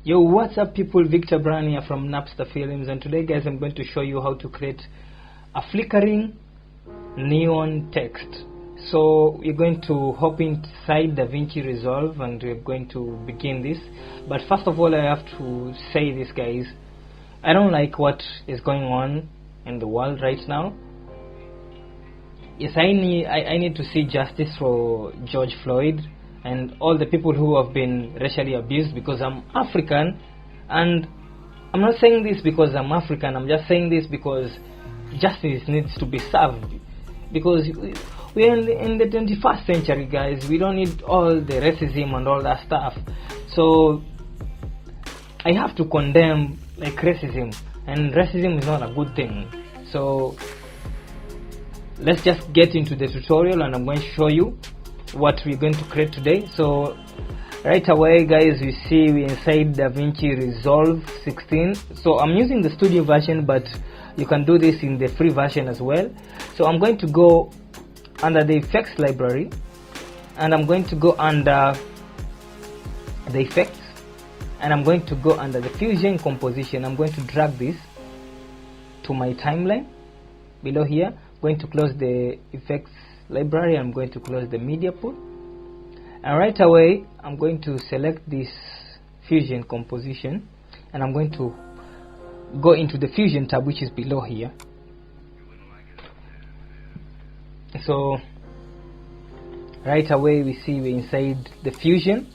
Yo, what's up people, Victor Brown here from Napster Films, and today guys I'm going to show you how to create a flickering neon text. So you're going to hop inside Davinci Resolve and we're going to begin this. But first of all I have to say this guys, I don't like what is going on in the world right now. Yes, I need to see justice for George Floyd and all the people who have been racially abused, because I'm African, and I'm not saying this because I'm African, I'm just saying this because justice needs to be served, because we're in the 21st century guys. We don't need all the racism and all that stuff. So I have to condemn like racism, and racism is not a good thing. So let's just get into the tutorial and I'm going to show you what we're going to create today. So right away guys, you see we're inside Davinci Resolve 16. So I'm using the studio version, but you can do this in the free version as well. So I'm going to go under the effects library and I'm going to go under the effects and I'm going to go under the fusion composition. I'm going to drag this to my timeline below here. I'm going to close the effects library. I'm going to close the media pool, and right away I'm going to select this fusion composition and I'm going to go into the fusion tab, which is below here. So right away we see we're inside the fusion,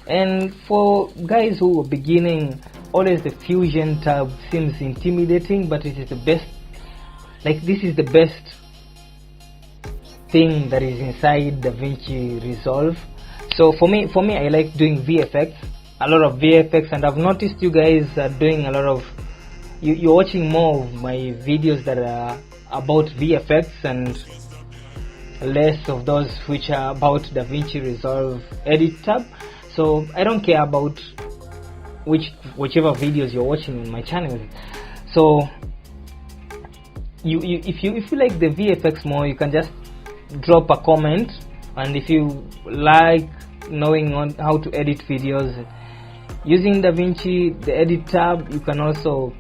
and for guys who are beginning, always the fusion tab seems intimidating, but it is the best. Like, this is the best thing that is inside Davinci Resolve. So for me I like doing VFX, a lot of VFX, and I've noticed you guys are doing a lot of, you're watching more of my videos that are about VFX and less of those which are about Davinci Resolve edit tab. So I don't care about whichever videos you're watching on my channel. So if you like the VFX more, you can just drop a comment, and if you like knowing on how to edit videos using Davinci, the edit tab, you can also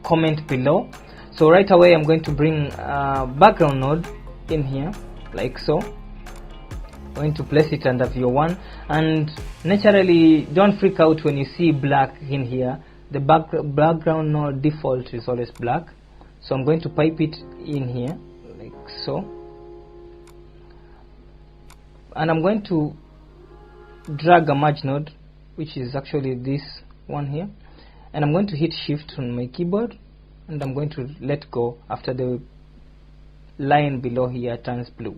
comment below. So right away I'm going to bring a background node in here like so. I'm going to place it under view 1, and naturally don't freak out when you see black in here. The background node default is always black, so I'm going to pipe it in here like so, and I'm going to drag a merge node, which is actually this one here, and I'm going to hit shift on my keyboard and I'm going to let go after the line below here turns blue.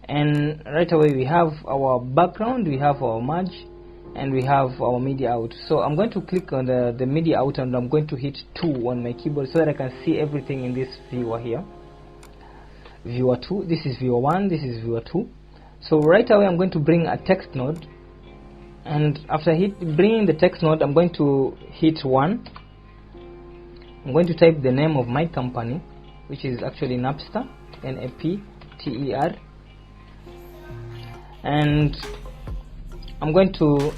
And right away we have our background, we have our merge, and we have our media out. So I'm going to click on the media out and I'm going to hit 2 on my keyboard so that I can see everything in this viewer here. Viewer 2, this is viewer 1, this is viewer 2. So right away I'm going to bring a text node, and after bringing the text node I'm going to hit 1. I'm going to type the name of my company, which is actually Napster, N-A-P-T-E-R, and I'm going to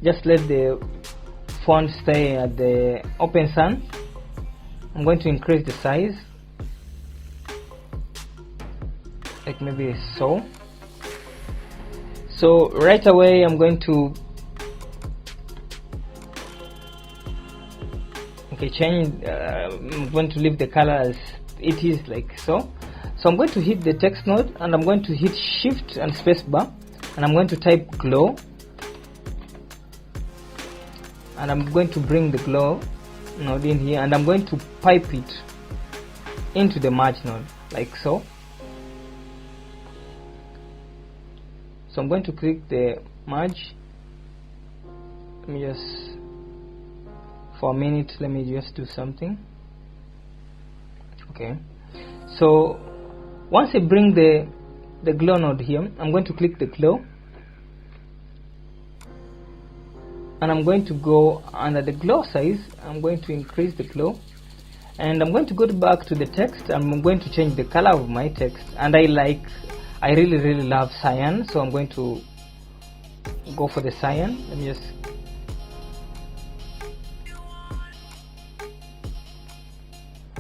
just let the font stay at the open sun. I'm going to increase the size, like maybe so. So right away I'm going to change. I'm going to leave the color as it is like so. So I'm going to hit the text node and I'm going to hit shift and space bar, and I'm going to type glow, and I'm going to bring the glow node in here and I'm going to pipe it into the merge node like so. So I'm going to click the merge. Let me just, for a minute, let me just do something. Okay, so once I bring the glow node here, I'm going to click the glow and I'm going to go under the glow size. I'm going to increase the glow and I'm going to go back to the text. I'm going to change the color of my text, and I really love cyan, so I'm going to go for the cyan. Let me just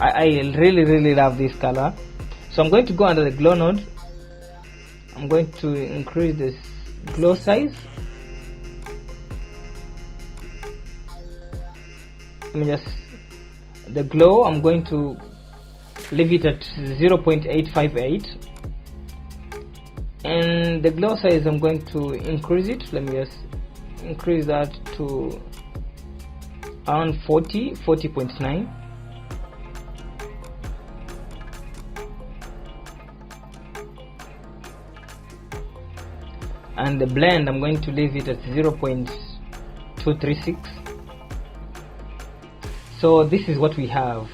I really love this color. So I'm going to go under the glow node. I'm going to increase this glow size. The glow, I'm going to leave it at 0.858, and the glow size, I'm going to increase it. Let me just increase that to around 40.9. And the blend, I'm going to leave it at 0.236. So this is what we have,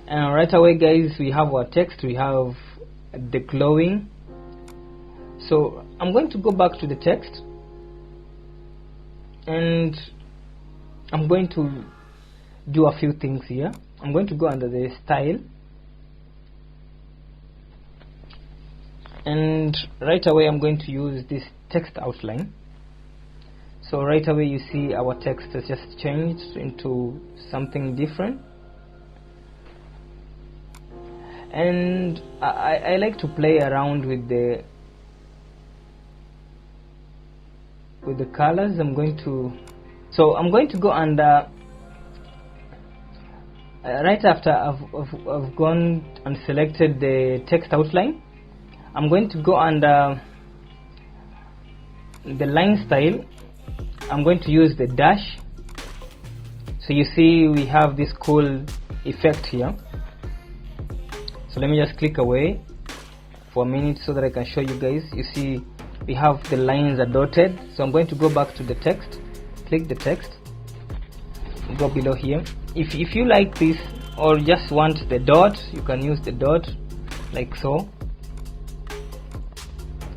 and right away guys, we have our text, we have the glowing. So I'm going to go back to the text, and I'm going to do a few things here. I'm going to go under the style, and right away I'm going to use this text outline. So right away you see our text has just changed into something different, and I like to play around with the colors. I'm going to go under right after I've gone and selected the text outline. I'm going to go under the line style. I'm going to use the dash. So you see we have this cool effect here. So let me just click away for a minute so that I can show you guys. You see we have the lines are dotted. So I'm going to go back to the text, click the text, go below here. If you like this or just want the dot, you can use the dot like so.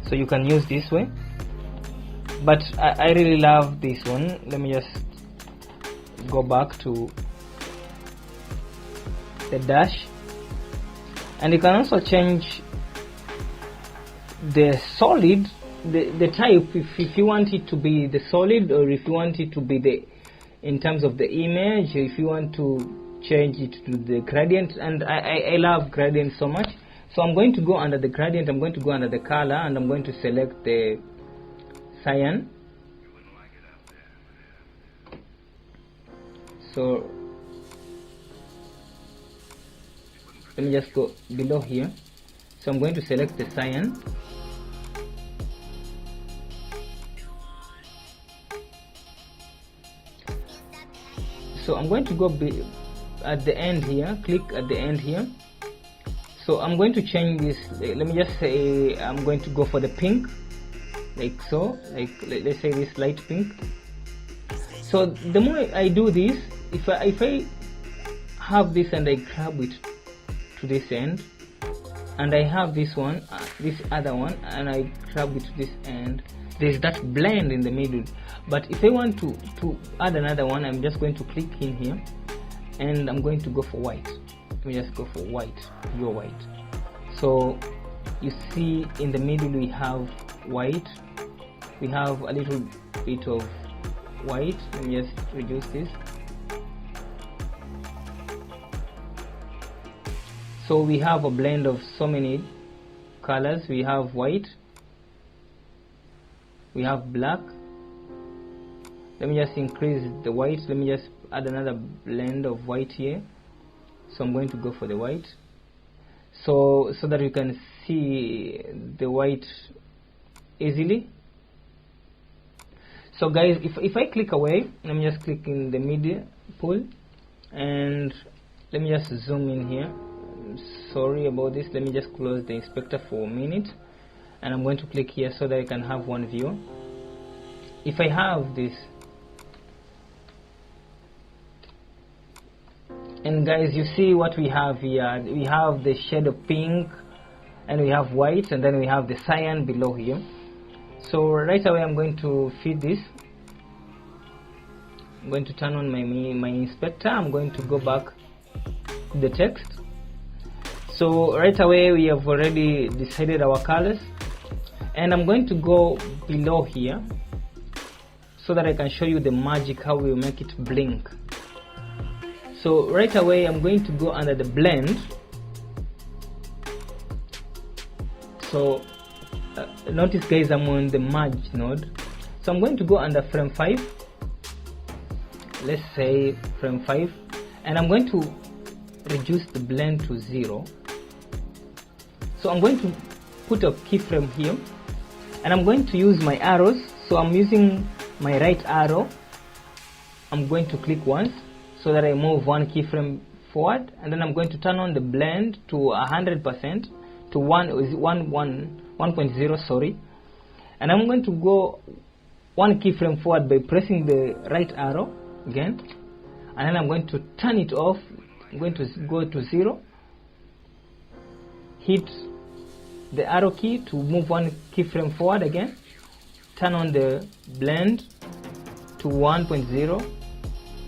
So you can use this way, but I really love this one. Let me just go back to the dash, and you can also change the solid, the type, if you want it to be the solid, or if you want it to be the in terms of the image, if you want to change it to the gradient. And I love gradient so much. So I'm going to go under the gradient, I'm going to go under the color, and I'm going to select the cyan. So let me just go below here. So I'm going to select the cyan. So I'm going to go at the end here, click at the end here. So I'm going to change this. Let me just say I'm going to go for the pink, like so, like let's say this light pink. So the more I do this, if I have this and I grab it to this end, and I have this one, this other one, and I grab it to this end, there's that blend in the middle. But if I want to add another one, I'm just going to click in here, and I'm going to go for white. Let me just go for white, pure white. So you see in the middle we have white, we have a little bit of white. Let me just reduce this. So we have a blend of so many colors. We have white, we have black. Let me just increase the white. Let me just add another blend of white here. So I'm going to go for the white, so that you can see the white easily. So guys, if I click away, let me just click in the media pool, and let me just zoom in here. Sorry about this. Let me just close the inspector for a minute, and I'm going to click here so that I can have one view. If I have this, and guys, you see what we have here. We have the shade of pink, and we have white, and then we have the cyan below here. So right away I'm going to feed this. I'm going to turn on my inspector. I'm going to go back to the text. So right away we have already decided our colors, and I'm going to go below here so that I can show you the magic, how we make it blink. So right away I'm going to go under the blend. So notice guys, I'm on the merge node, so I'm going to go under frame 5, let's say frame 5, and I'm going to reduce the blend to 0. So I'm going to put a keyframe here, and I'm going to use my arrows. So I'm using my right arrow. I'm going to click once so that I move one keyframe forward, and then I'm going to turn on the blend to 100%, to 1.0, sorry, and I'm going to go one keyframe forward by pressing the right arrow again, and then I'm going to turn it off. I'm going to go to 0, hit the arrow key to move one keyframe forward again, turn on the blend to 1.0,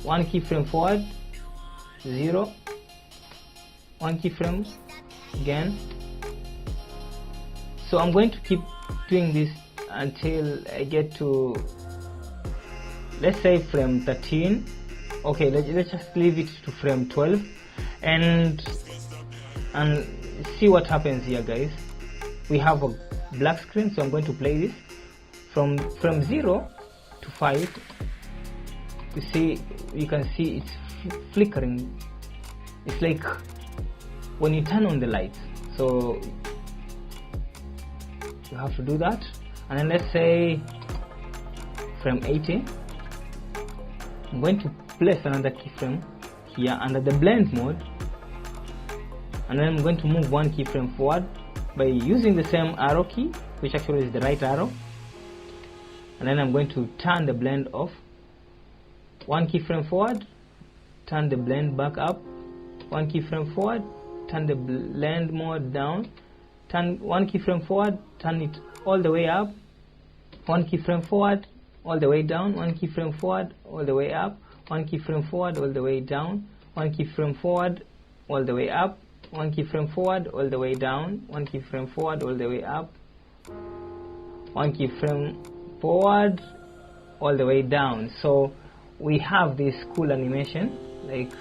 one keyframe forward, 0, one keyframe again. So I'm going to keep doing this until I get to, let's say, frame 13. Okay, let's just leave it to frame 12 and see what happens here, guys. We have a black screen, so I'm going to play this from 0 to 5. You can see it's flickering. It's like when you turn on the lights. So you have to do that, and then let's say frame 18. I'm going to place another keyframe here under the blend mode, and then I'm going to move one keyframe forward by using the same arrow key, which actually is the right arrow, and then I'm going to turn the blend off, one keyframe forward, turn the blend back up, one keyframe forward, turn the blend mode down, turn one keyframe forward, turn it all the way up, one keyframe forward, all the way down, one keyframe forward, all the way up, one keyframe forward, all the way down, one keyframe forward, all the way up, one keyframe forward, all the way down, one keyframe forward, all the way up, one keyframe forward, all the way down. So we have this cool animation, like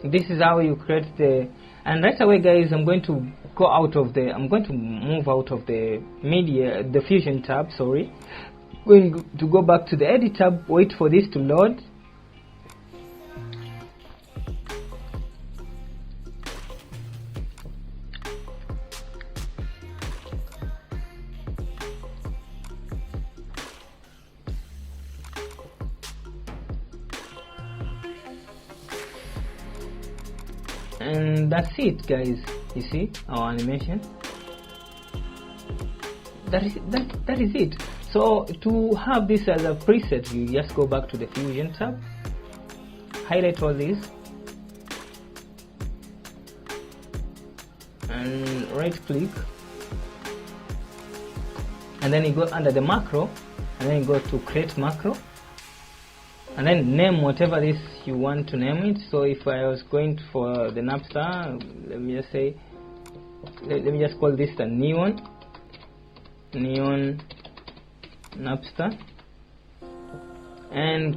this is how you create the. And right away, guys, I'm going to go out of the, I'm going to move out of the media, the fusion tab, sorry. Going to go back to the edit tab, wait for this to load. And that's it, guys. You see our animation. That is it. So to have this as a preset, you just go back to the fusion tab, highlight all these, and right click, and then you go under the macro, and then you go to create macro, and then name whatever this you want to name it. So if I was going for the Napster, let me just say, let me just call this the neon Napster, and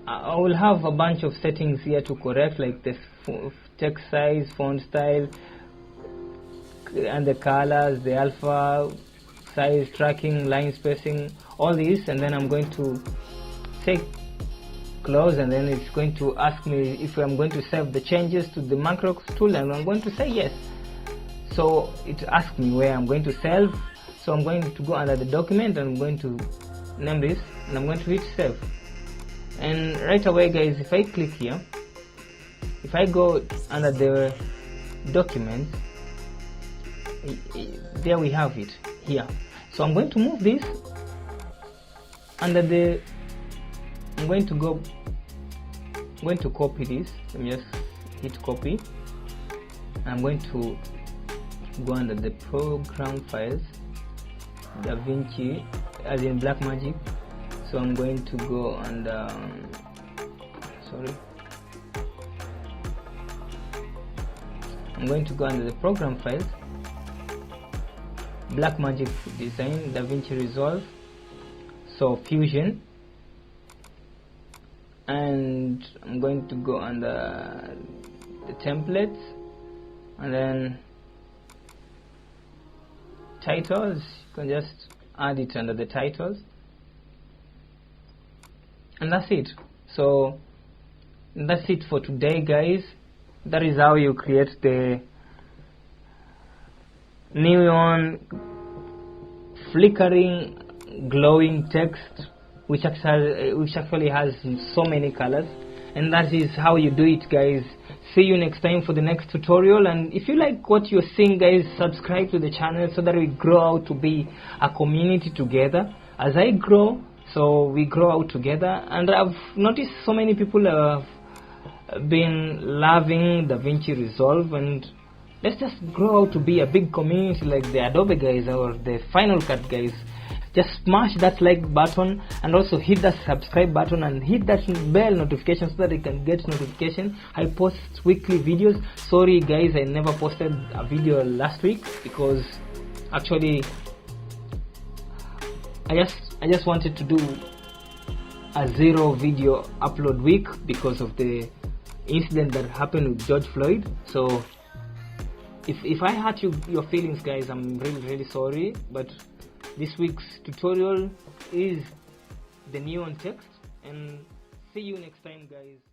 I will have a bunch of settings here to correct, like the text size, font style, and the colors, the alpha size, tracking, line spacing, all these. And then I'm going to say close, and then it's going to ask me if I'm going to save the changes to the macro tool, and I'm going to say yes. So it asks me where I'm going to save. So I'm going to go under the document, and I'm going to name this, and I'm going to hit save. And right away, guys, if I click here, if I go under the document, there we have it here. So I'm going to move this under the, I'm going to copy this. Let me just hit copy. I'm going to go under the program files, Davinci, as in Blackmagic. So I'm going to go under, I'm going to go under the program files, Blackmagic Design, Davinci Resolve, So Fusion, and I'm going to go under the templates, and then titles. You can just add it under the titles, and that's it. So that's it for today, guys. That is how you create the neon flickering glowing text, which actually has so many colors. And that is how you do it, guys. See you next time for the next tutorial. And if you like what you're seeing, guys, subscribe to the channel so that we grow out to be a community together. As I grow, so we grow out together. And I've noticed so many people have been loving Davinci Resolve, and let's just grow out to be a big community like the Adobe guys or the Final Cut guys. Just smash that like button, and also hit that subscribe button, and hit that bell notification so that you can get notification. I post weekly videos. Sorry guys, I never posted a video last week because actually I just wanted to do a 0 video upload week because of the incident that happened with George Floyd. So if I hurt your feelings, guys, I'm really sorry, but this week's tutorial is the neon text, and see you next time, guys.